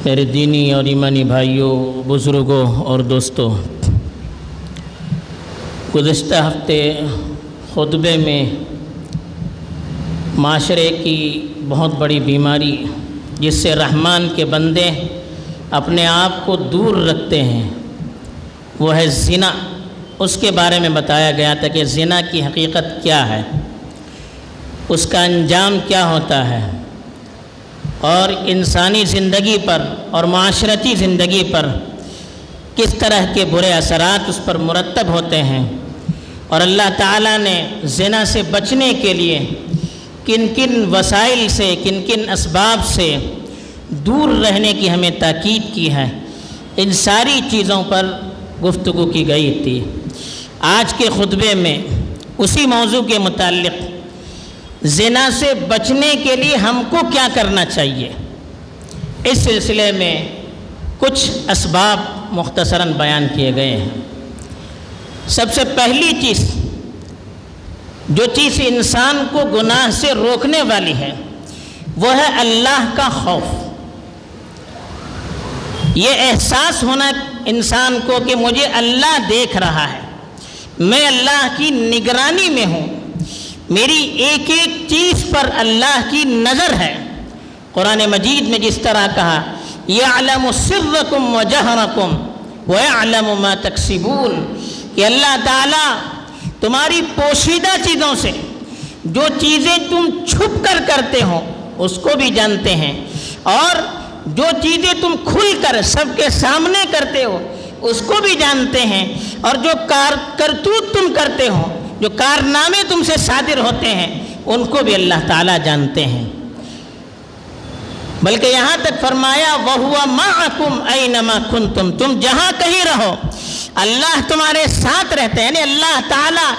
میرے دینی اور ایمانی بھائیوں، بزرگوں اور دوستوں، گزشتہ ہفتے خطبے میں معاشرے کی بہت بڑی بیماری جس سے رحمان کے بندے اپنے آپ کو دور رکھتے ہیں وہ ہے زنا، اس کے بارے میں بتایا گیا تھا کہ زنا کی حقیقت کیا ہے، اس کا انجام کیا ہوتا ہے اور انسانی زندگی پر اور معاشرتی زندگی پر کس طرح کے برے اثرات اس پر مرتب ہوتے ہیں، اور اللہ تعالیٰ نے زنا سے بچنے کے لیے کن کن وسائل سے، کن کن اسباب سے دور رہنے کی ہمیں تاکید کی ہے۔ ان ساری چیزوں پر گفتگو کی گئی تھی۔ آج کے خطبے میں اسی موضوع کے متعلق زنا سے بچنے کے لیے ہم کو کیا کرنا چاہیے، اس سلسلے میں کچھ اسباب مختصراً بیان کیے گئے ہیں۔ سب سے پہلی چیز، جو چیز انسان کو گناہ سے روکنے والی ہے وہ ہے اللہ کا خوف۔ یہ احساس ہونا انسان کو کہ مجھے اللہ دیکھ رہا ہے، میں اللہ کی نگرانی میں ہوں، میری ایک ایک چیز پر اللہ کی نظر ہے۔ قرآن مجید میں جس طرح کہا یعلم سرکم وجہرکم ویعلم ما تکسبون، کہ اللہ تعالیٰ تمہاری پوشیدہ چیزوں سے جو چیزیں تم چھپ کر کرتے ہو اس کو بھی جانتے ہیں، اور جو چیزیں تم کھل کر سب کے سامنے کرتے ہو اس کو بھی جانتے ہیں، اور جو کرتوت تم کرتے ہو، جو کارنامے تم سے صادر ہوتے ہیں ان کو بھی اللہ تعالیٰ جانتے ہیں۔ بلکہ یہاں تک فرمایا وَهُوَ مَعَكُمْ أَيْنَمَا كُنْتُمْ، تم جہاں کہیں رہو اللہ تمہارے ساتھ رہتے ہیں، یعنی اللہ تعالیٰ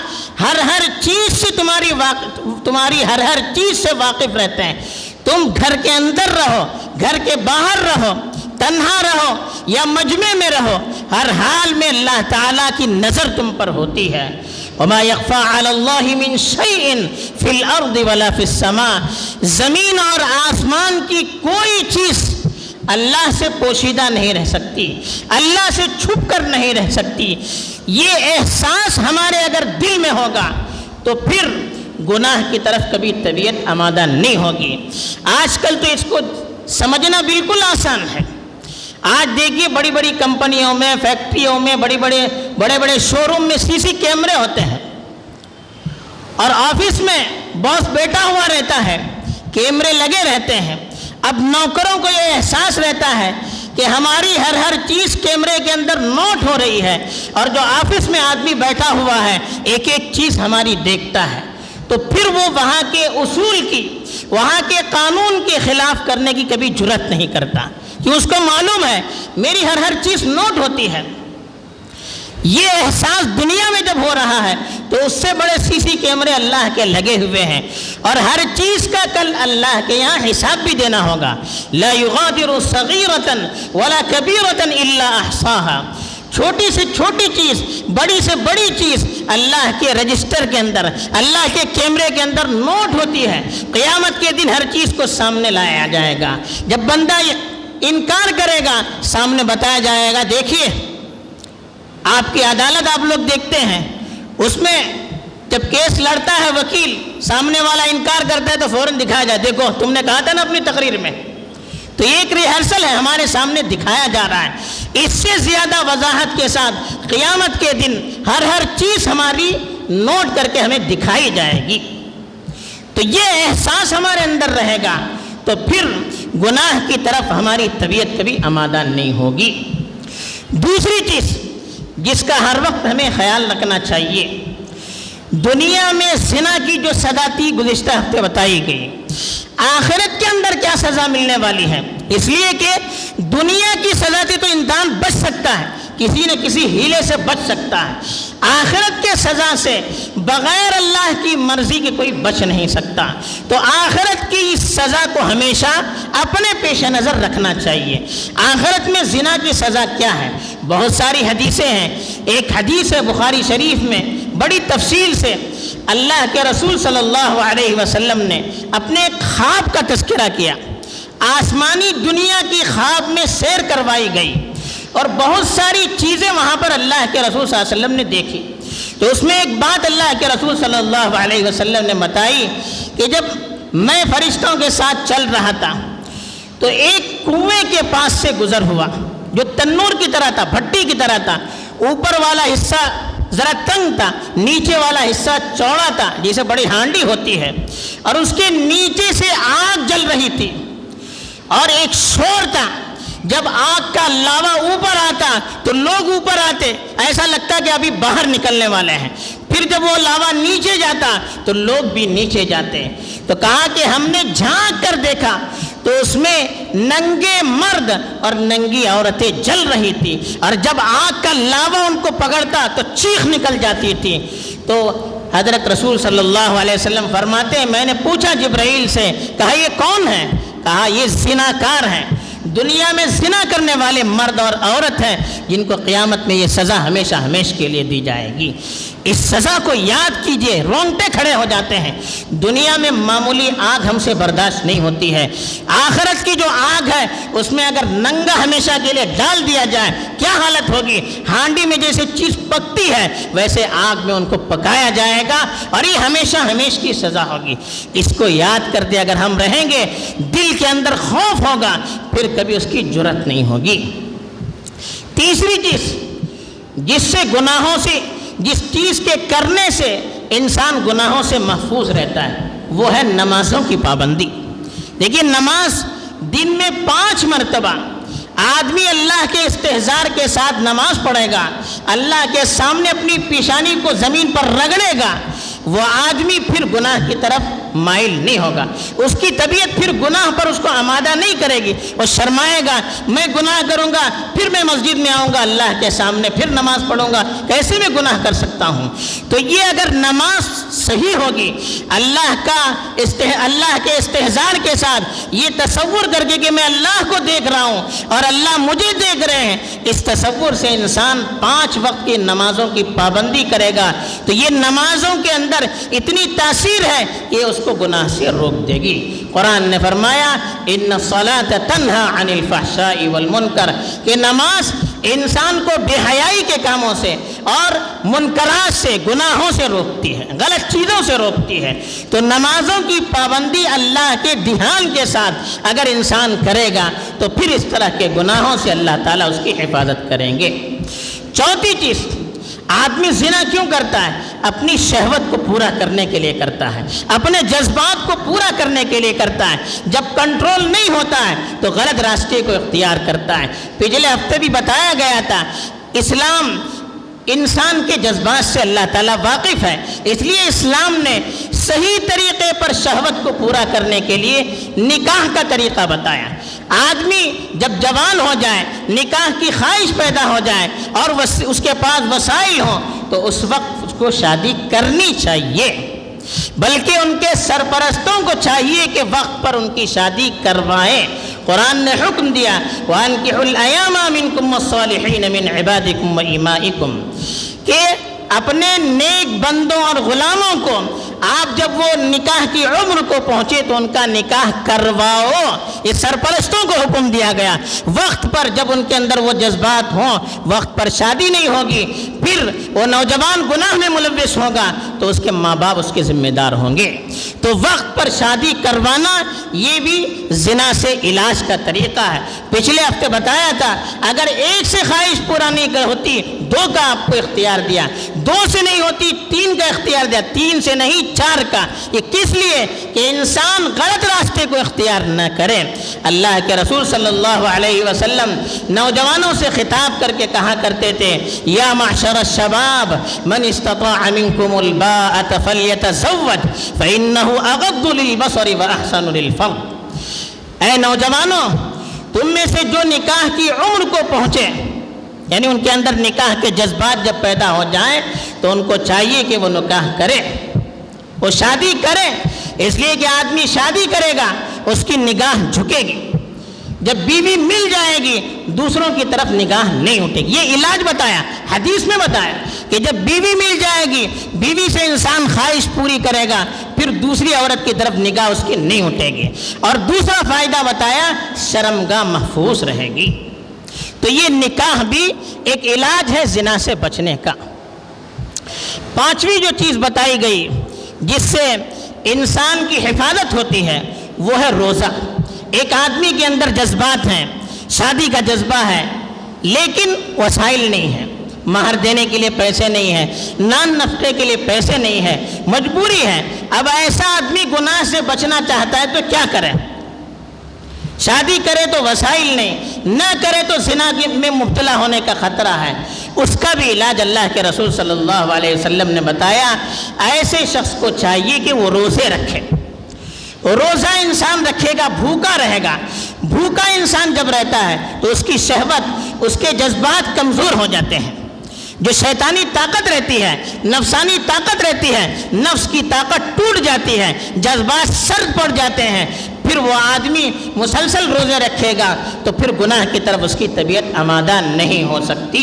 ہر چیز سے تمہاری ہر چیز سے واقف رہتے ہیں۔ تم گھر کے اندر رہو، گھر کے باہر رہو، تنہا رہو یا مجمع میں رہو، ہر حال میں اللہ تعالیٰ کی نظر تم پر ہوتی ہے۔ وَمَا يَخْفَى عَلَى اللَّهِ مِنْ شَيْءٍ فِي الْأَرْضِ وَلَا فِي السَّمَاءِ، زمین اور آسمان کی کوئی چیز اللہ سے پوشیدہ نہیں رہ سکتی، اللہ سے چھپ کر نہیں رہ سکتی۔ یہ احساس ہمارے اگر دل میں ہوگا تو پھر گناہ کی طرف کبھی طبیعت آمادہ نہیں ہوگی۔ آج کل تو اس کو سمجھنا بالکل آسان ہے۔ آج دیکھیے بڑی بڑی کمپنیوں میں، فیکٹریوں میں، بڑے بڑے شو روم میں سی سی کیمرے ہوتے ہیں، اور آفس میں باس بیٹھا ہوا رہتا ہے، کیمرے لگے رہتے ہیں۔ اب نوکروں کو یہ احساس رہتا ہے کہ ہماری ہر چیز کیمرے کے اندر نوٹ ہو رہی ہے، اور جو آفس میں آدمی بیٹھا ہوا ہے ایک ایک چیز ہماری دیکھتا ہے، تو پھر وہ وہاں کے اصول کی، وہاں کے قانون کے خلاف کرنے کی کبھی جرأت نہیں کرتا، کہ اس کو معلوم ہے میری ہر چیز نوٹ ہوتی ہے۔ یہ احساس دنیا میں جب ہو رہا ہے تو اس سے بڑے سی سی کیمرے اللہ کے لگے ہوئے ہیں، اور ہر چیز کا کل اللہ کے یہاں حساب بھی دینا ہوگا۔ لا یغادر صغیرۃ ولا کبیرۃ الا احصاها، چھوٹی سے چھوٹی چیز، بڑی سے بڑی چیز اللہ کے رجسٹر کے اندر، اللہ کے کیمرے کے اندر نوٹ ہوتی ہے۔ قیامت کے دن ہر چیز کو سامنے لایا جائے گا۔ جب بندہ انکار کرے گا سامنے بتایا جائے گا، دیکھیے آپ کی عدالت آپ لوگ دیکھتے ہیں، اس میں جب کیس لڑتا ہے وکیل، سامنے والا انکار کرتا ہے تو فوراً دکھایا جائے، دیکھو تم نے کہا تھا نا اپنی تقریر میں۔ تو یہ ایک ریہرسل ہے، ہمارے سامنے دکھایا جا رہا ہے۔ اس سے زیادہ وضاحت کے ساتھ قیامت کے دن ہر چیز ہماری نوٹ کر کے ہمیں دکھائی جائے گی۔ تو یہ احساس ہمارے اندر رہے گا تو پھر گناہ کی طرف ہماری طبیعت کبھی آمادہ نہیں ہوگی۔ دوسری چیز جس کا ہر وقت ہمیں خیال رکھنا چاہیے، دنیا میں زنا کی جو سزا تھی گزشتہ ہفتے بتائی گئی، آخرت کے اندر کیا سزا ملنے والی ہے؟ اس لیے کہ دنیا کی سزا سے تو انسان بچ سکتا ہے، کسی نہ کسی ہیلے سے بچ سکتا ہے، آخرت کے سزا سے بغیر اللہ کی مرضی کے کوئی بچ نہیں سکتا۔ تو آخرت کی اس سزا کو ہمیشہ اپنے پیش نظر رکھنا چاہیے۔ آخرت میں زنا کی سزا کیا ہے؟ بہت ساری حدیثیں ہیں۔ ایک حدیث ہے بخاری شریف میں، بڑی تفصیل سے اللہ کے رسول صلی اللہ علیہ وسلم نے اپنے خواب کا تذکرہ کیا۔ آسمانی دنیا کی خواب میں سیر کروائی گئی اور بہت ساری چیزیں وہاں پر اللہ کے رسول صلی اللہ علیہ وسلم نے دیکھی. تو اس میں ایک بات اللہ کے رسول صلی اللہ علیہ وسلم نے بتائی کہ جب میں فرشتوں کے ساتھ چل رہا تھا تو ایک کنویں کے پاس سے گزر ہوا جو تنور کی طرح تھا، بھٹی کی طرح تھا. اوپر والا حصہ ذرا تنگ تھا، نیچے والا حصہ چوڑا تھا جیسے بڑی ہانڈی ہوتی ہے، اور اس کے نیچے سے آگ جل رہی تھی اور ایک شور تھا. جب آگ کا لاوا اوپر آتا تو لوگ اوپر آتے، ایسا لگتا کہ ابھی باہر نکلنے والے ہیں. پھر جب وہ لاوا نیچے جاتا تو لوگ بھی نیچے جاتے. تو کہا کہ ہم نے جھانک کر دیکھا تو اس میں ننگے مرد اور ننگی عورتیں جل رہی تھی، اور جب آگ کا لاوا ان کو پکڑتا تو چیخ نکل جاتی تھی. تو حضرت رسول صلی اللہ علیہ وسلم فرماتے ہیں میں نے پوچھا جبرائیل سے، کہا یہ کون ہے؟ کہا یہ زناکار ہیں. دنیا میں زنا کرنے والے مرد اور عورت ہیں جن کو قیامت میں یہ سزا ہمیشہ ہمیشہ کے لیے دی جائے گی. اس سزا کو یاد کیجئے، رونگٹے کھڑے ہو جاتے ہیں. دنیا میں معمولی آگ ہم سے برداشت نہیں ہوتی ہے. آخرت کی جو آگ ہے اس میں اگر ننگا ہمیشہ کے لیے ڈال دیا جائے کیا حالت ہوگی؟ ہانڈی میں جیسے چیز پکتی ہے ویسے آگ میں ان کو پکایا جائے گا اور یہ ہمیشہ ہمیشہ کی سزا ہوگی. اس کو یاد کر دے اگر ہم رہیں گے دل کے اندر خوف ہوگا، پھر کبھی اس کی جرأت نہیں ہوگی. تیسری چیز جس چیز کے کرنے سے انسان گناہوں سے محفوظ رہتا ہے وہ ہے نمازوں کی پابندی. دیکھیے نماز دن میں 5 مرتبہ آدمی اللہ کے استحضار کے ساتھ نماز پڑھے گا، اللہ کے سامنے اپنی پیشانی کو زمین پر رگڑے گا، وہ آدمی پھر گناہ کی طرف مائل نہیں ہوگا. اس کی طبیعت پھر گناہ پر اس کو آمادہ نہیں کرے گی. وہ شرمائے گا، میں گناہ کروں گا پھر میں مسجد میں آؤں گا اللہ کے سامنے پھر نماز پڑھوں گا، کیسے میں گناہ کر سکتا ہوں؟ تو یہ اگر نماز صحیح ہوگی، اللہ کے استحضار کے ساتھ یہ تصور کر کے کہ میں اللہ کو دیکھ رہا ہوں اور اللہ مجھے دیکھ رہے ہیں، اس تصور سے انسان 5 وقت کی نمازوں کی پابندی کرے گا تو یہ نمازوں کے اندر اتنی تاثیر ہے کہ اس کو گناہ سے روک دے گی. قرآن نے فرمایا ان الصلاۃ تنہا عن الفحشاء والمنکر، کہ نماز انسان کو بے حیائی کے کاموں سے اور منکرات سے، گناہوں سے روکتی ہے، غلط چیزوں سے روکتی ہے. تو نمازوں کی پابندی اللہ کے دھیان کے ساتھ اگر انسان کرے گا تو پھر اس طرح کے گناہوں سے اللہ تعالیٰ اس کی حفاظت کریں گے. چوتھی چیز، آدمی زنا کیوں کرتا ہے؟ اپنی شہوت کو پورا کرنے کے لیے کرتا ہے، اپنے جذبات کو پورا کرنے کے لیے کرتا ہے. جب کنٹرول نہیں ہوتا ہے تو غلط راستے کو اختیار کرتا ہے. پچھلے ہفتے بھی بتایا گیا تھا اسلام انسان کے جذبات سے اللہ تعالیٰ واقف ہے، اس لیے اسلام نے صحیح طریقے پر شہوت کو پورا کرنے کے لیے نکاح کا طریقہ بتایا. آدمی جب جوان ہو جائے، نکاح کی خواہش پیدا ہو جائے اور اس کے پاس وسائل ہوں تو اس وقت اس کو شادی کرنی چاہیے، بلکہ ان کے سرپرستوں کو چاہیے کہ وقت پر ان کی شادی کروائیں. قرآن نے حکم دیا وَأَنكِحُوا الْأَيَامَ مِنكُمْ وَالصَّالِحِينَ مِنْ عِبَادِكُمْ وَإِمَائِكُمْ، کہ اپنے نیک بندوں اور غلاموں کو آپ جب وہ نکاح کی عمر کو پہنچے تو ان کا نکاح کرواؤ. یہ سرپرستوں کو حکم دیا گیا. وقت پر جب ان کے اندر وہ جذبات ہوں، وقت پر شادی نہیں ہوگی، پھر وہ نوجوان گناہ میں ملوث ہوگا تو اس کے ماں باپ اس کے ذمہ دار ہوں گے. تو وقت پر شادی کروانا یہ بھی زنا سے علاج کا طریقہ ہے. پچھلے ہفتے بتایا تھا اگر ایک سے خواہش پورا نہیں ہوتی 2 کا آپ کو اختیار دیا، 2 سے نہیں ہوتی 3 کا اختیار دیا، 3 سے نہیں 4 کا. یہ کس لیے؟ کہ انسان غلط راستے کو اختیار نہ کرے. اللہ کے رسول صلی اللہ علیہ وسلم نوجوانوں سے خطاب کر کے کہا کرتے تھے یا معشر الشباب من استطاع منکم الباءۃ فلیتزوج فإنہ اغض للبصر واحسن للفرج. اے نوجوانوں، تم میں سے جو نکاح کی عمر کو پہنچے، یعنی ان کے اندر نکاح کے جذبات جب پیدا ہو جائیں تو ان کو چاہیے کہ وہ نکاح کرے، وہ شادی کرے. اس لیے کہ آدمی شادی کرے گا اس کی نگاہ جھکے گی، جب بیوی مل جائے گی دوسروں کی طرف نگاہ نہیں اٹھے گی. یہ علاج بتایا، حدیث میں بتایا کہ جب بیوی مل جائے گی بیوی سے انسان خواہش پوری کرے گا پھر دوسری عورت کی طرف نگاہ اس کی نہیں اٹھے گی. اور دوسرا فائدہ بتایا شرمگاہ محفوظ رہے گی. تو یہ نکاح بھی ایک علاج ہے زنا سے بچنے کا. پانچویں جو چیز بتائی گئی جس سے انسان کی حفاظت ہوتی ہے وہ ہے روزہ. ایک آدمی کے اندر جذبات ہیں, شادی کا جذبہ ہے لیکن وسائل نہیں ہیں, مہر دینے کے لیے پیسے نہیں ہیں, نان نفقے کے لیے پیسے نہیں ہیں, مجبوری ہے. اب ایسا آدمی گناہ سے بچنا چاہتا ہے تو کیا کرے؟ شادی کرے تو وسائل نہیں, نہ کرے تو زنا میں مبتلا ہونے کا خطرہ ہے. اس کا بھی علاج اللہ کے رسول صلی اللہ علیہ وسلم نے بتایا. ایسے شخص کو چاہیے کہ وہ روزے رکھے. روزہ انسان رکھے گا بھوکا رہے گا. بھوکا انسان جب رہتا ہے تو اس کی شہوت, اس کے جذبات کمزور ہو جاتے ہیں. جو شیطانی طاقت رہتی ہے, نفسانی طاقت رہتی ہے, نفس کی طاقت ٹوٹ جاتی ہے, جذبات سرد پڑ جاتے ہیں. پھر وہ آدمی مسلسل روزے رکھے گا تو پھر گناہ کی طرف اس کی طبیعت آمادہ نہیں ہو سکتی.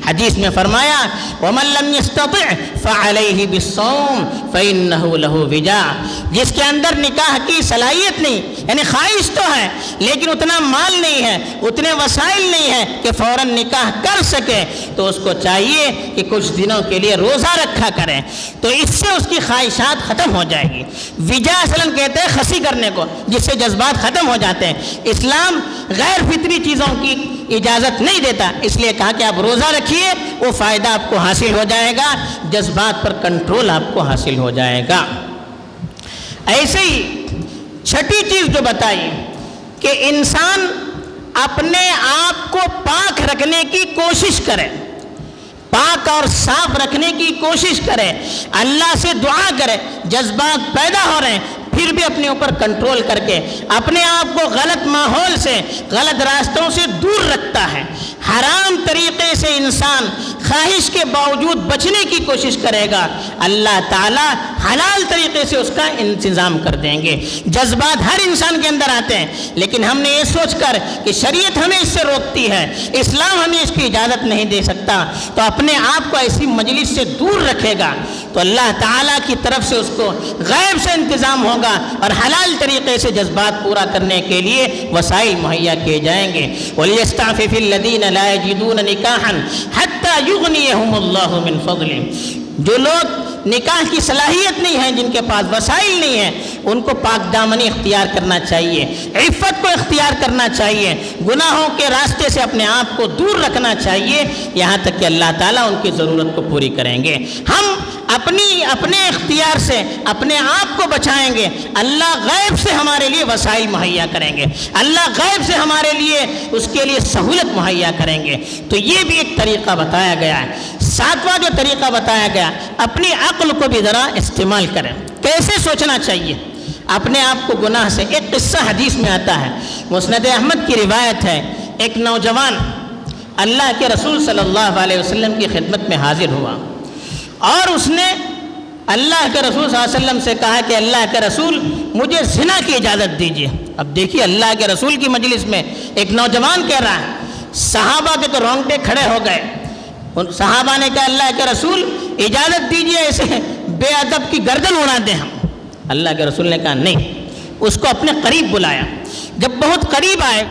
حدیث میں فرمایا وَمَن لَّمْ يَسْتَطِعْ فَعَلَيْهِ بِالصَّوْمِ فَإِنَّهُ لَهُ وِجَاءٌ. جس کے اندر نکاح کی صلاحیت نہیں, یعنی خواہش تو ہے لیکن اتنا مال نہیں ہے, اتنے وسائل نہیں ہے کہ فوراً نکاح کر سکے, تو اس کو چاہیے کہ کچھ دنوں کے لیے روزہ رکھا کریں. تو اس سے اس کی خواہشات ختم ہو جائے گی. وجا اصلاً کہتے ہیں خسی کرنے کو, جس سے جذبات ختم ہو جاتے ہیں. اسلام غیر فطری چیزوں کی اجازت نہیں دیتا, اس لیے کہا کہ آپ روزہ رکھیے, وہ فائدہ آپ کو حاصل ہو جائے گا, جذبات پر کنٹرول آپ کو حاصل ہو جائے گا. ایسے ہی چھٹی چیز جو بتائی کہ انسان اپنے آپ کو پاک رکھنے کی کوشش کرے, پاک اور صاف رکھنے کی کوشش کرے, اللہ سے دعا کرے. جذبات پیدا ہو رہے ہیں پھر بھی اپنے اوپر کنٹرول کر کے اپنے آپ کو غلط ماحول سے, غلط راستوں سے دور رکھتا ہے. حرام طریقے سے انسان خواہش کے باوجود بچنے کی کوشش کرے گا, اللہ تعالیٰ حلال طریقے سے اس کا انتظام کر دیں گے. جذبات ہر انسان کے اندر آتے ہیں لیکن ہم نے یہ سوچ کر کہ شریعت ہمیں اس سے روکتی ہے, اسلام ہمیں اس کی اجازت نہیں دے سکتا, تو اپنے آپ کو ایسی مجلس سے دور رکھے گا تو اللہ تعالیٰ کی طرف سے اس کو غیب سے انتظام ہوگا اور حلال طریقے سے جذبات پورا کرنے کے لیے وسائل مہیا کیے جائیں گے. وَلْيَسْتَعْفِفِ الَّذِينَ لَا يَجِدُونَ نِكَاحًا حَتَّى يُغْنِيَهُمُ اللَّهُ مِنْ فَضْلِهِ. جو لوگ نکاح کی صلاحیت نہیں ہے, جن کے پاس وسائل نہیں ہیں, ان کو پاک دامنی اختیار کرنا چاہیے, عفت کو اختیار کرنا چاہیے, گناہوں کے راستے سے اپنے آپ کو دور رکھنا چاہیے, یہاں تک کہ اللہ تعالیٰ ان کی ضرورت کو پوری کریں گے. ہم اپنے اختیار سے اپنے آپ کو بچائیں گے, اللہ غیب سے ہمارے لیے وسائل مہیا کریں گے, اللہ غیب سے ہمارے لیے اس کے لیے سہولت مہیا کریں گے. تو یہ بھی ایک طریقہ بتایا گیا ہے. ساتواں جو طریقہ بتایا گیا, اپنی عقل کو بھی ذرا استعمال کریں. کیسے سوچنا چاہیے اپنے آپ کو گناہ سے؟ ایک قصہ حدیث میں آتا ہے, مسند احمد کی روایت ہے. ایک نوجوان اللہ کے رسول صلی اللہ علیہ وسلم کی خدمت میں حاضر ہوا اور اس نے اللہ کے رسول صلی اللہ علیہ وسلم سے کہا کہ اللہ کے رسول مجھے زنا کی اجازت دیجیے. اب دیکھیے اللہ کے رسول کی مجلس میں ایک نوجوان کہہ رہا ہے. صحابہ کے تو رونگٹے کھڑے ہو گئے. صحابہ نے کہا اللہ کے رسول اجازت دیجیے, ایسے بے ادب کی گردن اڑا دیں ہم. اللہ کے رسول نے کہا نہیں. اس کو اپنے قریب بلایا. جب بہت قریب آئے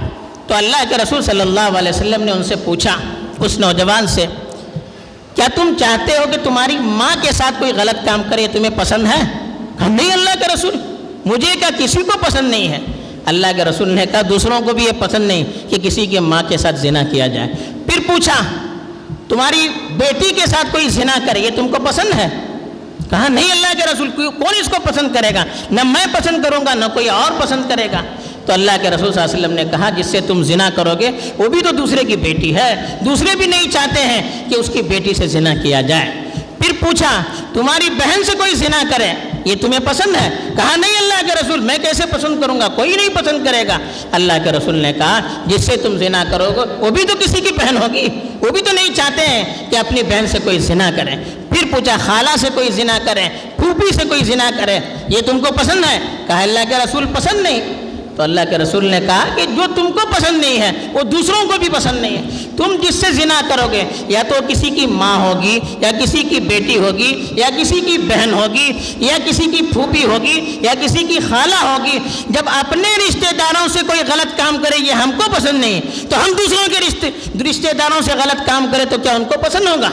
تو اللہ کے رسول صلی اللہ علیہ وسلم نے ان سے پوچھا, اس نوجوان سے, کیا تم چاہتے ہو کہ تمہاری ماں کے ساتھ کوئی غلط کام کرے, تمہیں پسند ہے؟ کہا نہیں اللہ کے رسول, مجھے کیا کسی کو پسند نہیں ہے. اللہ کے رسول نے کہا دوسروں کو بھی یہ پسند نہیں کہ کسی کے ماں کے ساتھ زنا کیا جائے. پھر پوچھا تمہاری بیٹی کے ساتھ کوئی زنا کرے, یہ تم کو پسند ہے؟ کہا نہیں اللہ کے رسول, کون اس کو پسند کرے گا, نہ میں پسند کروں گا نہ کوئی اور پسند کرے گا. تو اللہ کے رسول صلی اللہ علیہ وسلم نے کہا جس سے تم زنا کرو گے وہ بھی تو دوسرے کی بیٹی ہے, دوسرے بھی نہیں چاہتے ہیں کہ اس کی بیٹی سے زنا کیا جائے. پھر پوچھا تمہاری بہن سے کوئی زنا کرے, یہ تمہیں پسند ہے؟ کہا نہیں اللہ کے رسول, میں کیسے پسند کروں گا, کوئی نہیں پسند کرے گا. اللہ کے رسول نے کہا جس سے تم زنا کرو گے وہ بھی تو کسی کی بہن ہوگی, وہ بھی تو نہیں چاہتے ہیں کہ اپنی بہن سے کوئی زنا کرے. پھر پوچھا خالہ سے کوئی زنا کرے, پھوپھی سے کوئی زنا کرے, یہ تم کو پسند ہے؟ کہا اللہ کے رسول پسند نہیں. تو اللہ کے رسول نے کہا کہ جو تم کو پسند نہیں ہے وہ دوسروں کو بھی پسند نہیں ہے. تم جس سے زنا کرو گے یا تو کسی کی ماں ہوگی یا کسی کی بیٹی ہوگی یا کسی کی بہن ہوگی یا کسی کی پھوپھی ہوگی یا کسی کی خالہ ہوگی. جب اپنے رشتہ داروں سے کوئی غلط کام کرے یہ ہم کو پسند نہیں ہے تو ہم دوسروں کے رشتہ داروں سے غلط کام کرے تو کیا ان کو پسند ہوگا؟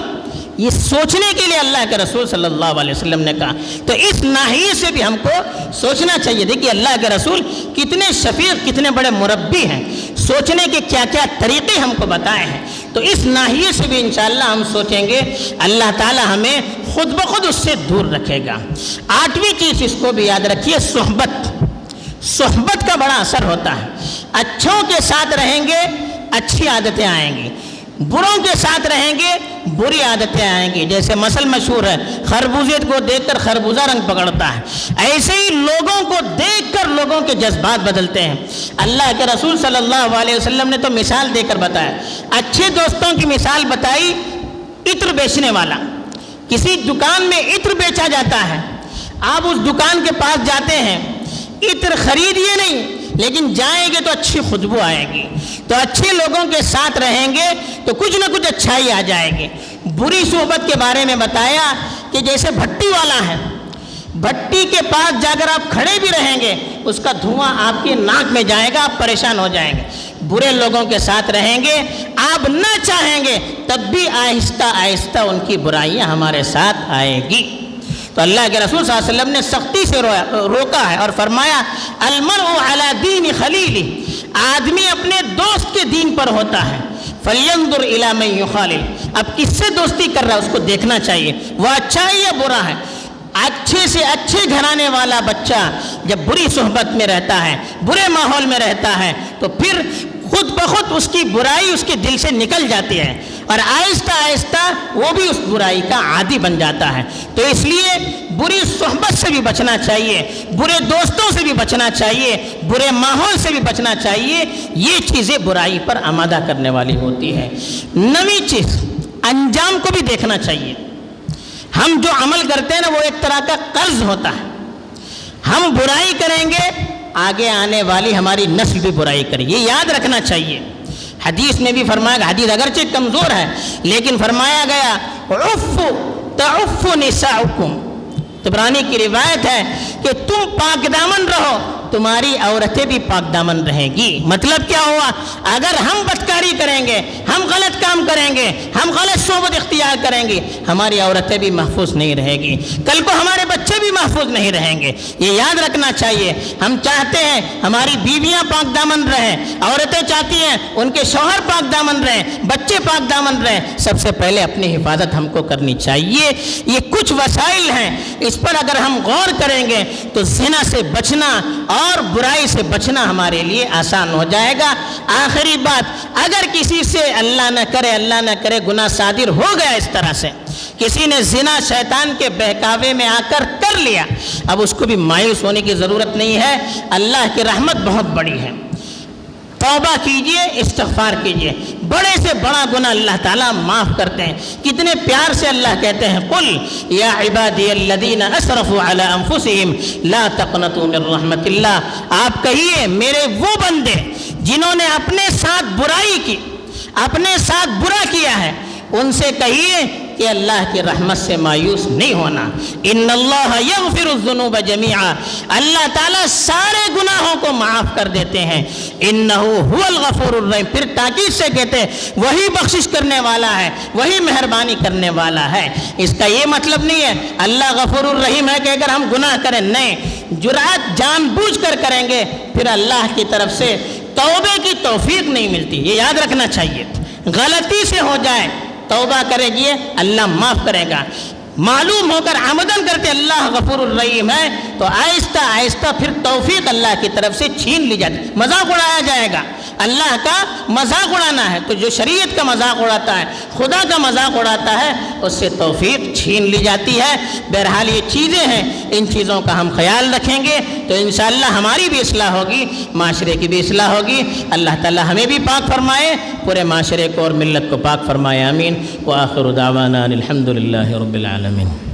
یہ سوچنے کے لیے اللہ کے رسول صلی اللہ علیہ وسلم نے کہا. تو اس ناحیے سے بھی ہم کو سوچنا چاہیے. دیکھیے اللہ کے رسول کتنے شفیق کتنے بڑے مربی ہیں, سوچنے کے کیا کیا طریقے ہم کو بتائے ہیں. تو اس ناحیے سے بھی انشاءاللہ ہم سوچیں گے اللہ تعالی ہمیں خود بخود اس سے دور رکھے گا. 8ویں چیز اس کو بھی یاد رکھیے, صحبت کا بڑا اثر ہوتا ہے. اچھوں کے ساتھ رہیں گے اچھی عادتیں آئیں گی, بروں کے ساتھ رہیں گے بری عادتیں آئیں گی. جیسے مثل مشہور ہے, خربوزے کو دیکھ کر خربوزہ رنگ پکڑتا ہے, ایسے ہی لوگوں کو دیکھ کر لوگوں کے جذبات بدلتے ہیں. اللہ کے رسول صلی اللہ علیہ وسلم نے تو مثال دے کر بتایا. اچھے دوستوں کی مثال بتائی, عطر بیچنے والا. کسی دکان میں عطر بیچا جاتا ہے, آپ اس دکان کے پاس جاتے ہیں, عطر خریدیے نہیں لیکن جائیں گے تو اچھی خوشبو آئے گی. تو اچھے لوگوں کے ساتھ رہیں گے تو کچھ نہ کچھ اچھائی آ جائے گی. بری صحبت کے بارے میں بتایا کہ جیسے بھٹی والا ہے, بھٹی کے پاس جا کر آپ کھڑے بھی رہیں گے اس کا دھواں آپ کے ناک میں جائے گا, آپ پریشان ہو جائیں گے. برے لوگوں کے ساتھ رہیں گے, آپ نہ چاہیں گے تب بھی آہستہ آہستہ ان کی برائیاں ہمارے ساتھ آئے گی. تو اللہ کے رسول صلی اللہ علیہ وسلم نے سختی سے روکا ہے اور فرمایا المرء علی دین خلیلہ, آدمی اپنے دوست کے دین پر ہوتا ہے. فلینظر الی من یخالل, اب کس سے دوستی کر رہا ہے اس کو دیکھنا چاہیے, وہ اچھا ہے یا برا ہے. اچھے سے اچھے گھرانے والا بچہ جب بری صحبت میں رہتا ہے, برے ماحول میں رہتا ہے تو پھر خود بخود اس کی برائی اس کے دل سے نکل جاتی ہے اور آہستہ آہستہ وہ بھی اس برائی کا عادی بن جاتا ہے. تو اس لیے بری صحبت سے بھی بچنا چاہیے, برے دوستوں سے بھی بچنا چاہیے, برے ماحول سے بھی بچنا چاہیے. یہ چیزیں برائی پر آمادہ کرنے والی ہوتی ہے. 9ویں چیز, انجام کو بھی دیکھنا چاہیے. ہم جو عمل کرتے ہیں نا وہ ایک طرح کا قرض ہوتا ہے. ہم برائی کریں گے آگے آنے والی ہماری نسل بھی برائی کرے, یہ یاد رکھنا چاہیے. حدیث میں بھی فرمایا گیا, حدیث اگرچہ کمزور ہے لیکن فرمایا گیا عفو تعف نساؤکم, طبرانی کی روایت ہے کہ تم پاک دامن رہو تمہاری عورتیں بھی پاک دامن رہیں گی. مطلب کیا ہوا, اگر ہم بدکاری کریں گے, ہم غلط کام کریں گے, ہم غلط صحبت اختیار کریں گے, ہماری عورتیں بھی محفوظ نہیں رہیں گی, کل کو ہمارے بچے بھی محفوظ نہیں رہیں گے. یہ یاد رکھنا چاہیے. ہم چاہتے ہیں ہماری بیویاں پاک دامن رہیں, عورتیں چاہتی ہیں ان کے شوہر پاک دامن رہیں, بچے پاک دامن رہیں. سب سے پہلے اپنی حفاظت ہم کو کرنی چاہیے. یہ کچھ وسائل ہیں, اس پر اگر ہم غور کریں گے تو زنا سے بچنا اور برائی سے بچنا ہمارے لیے آسان ہو جائے گا. آخری بات, اگر کسی سے اللہ نہ کرے گناہ صادر ہو گیا, اس طرح سے کسی نے زنا شیطان کے بہکاوے میں آ کر لیا, اب اس کو بھی مایوس ہونے کی ضرورت نہیں ہے. اللہ کی رحمت بہت بڑی ہے. توبہ کیجئے, استغفار کیجئے. بڑے سے بڑا گناہ اللہ تعالیٰ معاف کرتے ہیں. کتنے پیار سے اللہ کہتے ہیں قل یا عبادی الذین اسرفوا علی انفسہم لا تقنطوا من رحمت اللہ. آپ کہیے میرے وہ بندے جنہوں نے اپنے ساتھ برائی کی, اپنے ساتھ برا کیا ہے, ان سے کہیے کہ اللہ کی رحمت سے مایوس نہیں ہونا. ان اللہ یغفر الذنوب جميعا, اللہ تعالیٰ سارے گناہوں کو معاف کر دیتے ہیں. انہ هو الغفور الرحیم, پھر تاکید سے کہتے ہیں وہی بخشش کرنے والا ہے, وہی مہربانی کرنے والا ہے. اس کا یہ مطلب نہیں ہے اللہ غفور الرحیم ہے کہ اگر ہم گناہ کریں, نہیں, جرأت جان بوجھ کر کریں گے پھر اللہ کی طرف سے توبے کی توفیق نہیں ملتی. یہ یاد رکھنا چاہیے. غلطی سے ہو جائے توبہ کرے گی اللہ معاف کرے گا. معلوم ہو کر عمدن کرتے اللہ غفور الرحیم ہے تو آہستہ آہستہ پھر توفیق اللہ کی طرف سے چھین لی جاتی, مذاق اڑایا جائے گا. اللہ کا مذاق اڑانا ہے تو جو شریعت کا مذاق اڑاتا ہے, خدا کا مذاق اڑاتا ہے, اس سے توفیق چھین لی جاتی ہے. بہرحال یہ چیزیں ہیں, ان چیزوں کا ہم خیال رکھیں گے تو انشاءاللہ ہماری بھی اصلاح ہوگی, معاشرے کی بھی اصلاح ہوگی. اللہ تعالی ہمیں بھی پاک فرمائے, پورے معاشرے کو اور ملت کو پاک فرمائے. آمین. وآخر دعوانا الحمد للہ رب العالمین.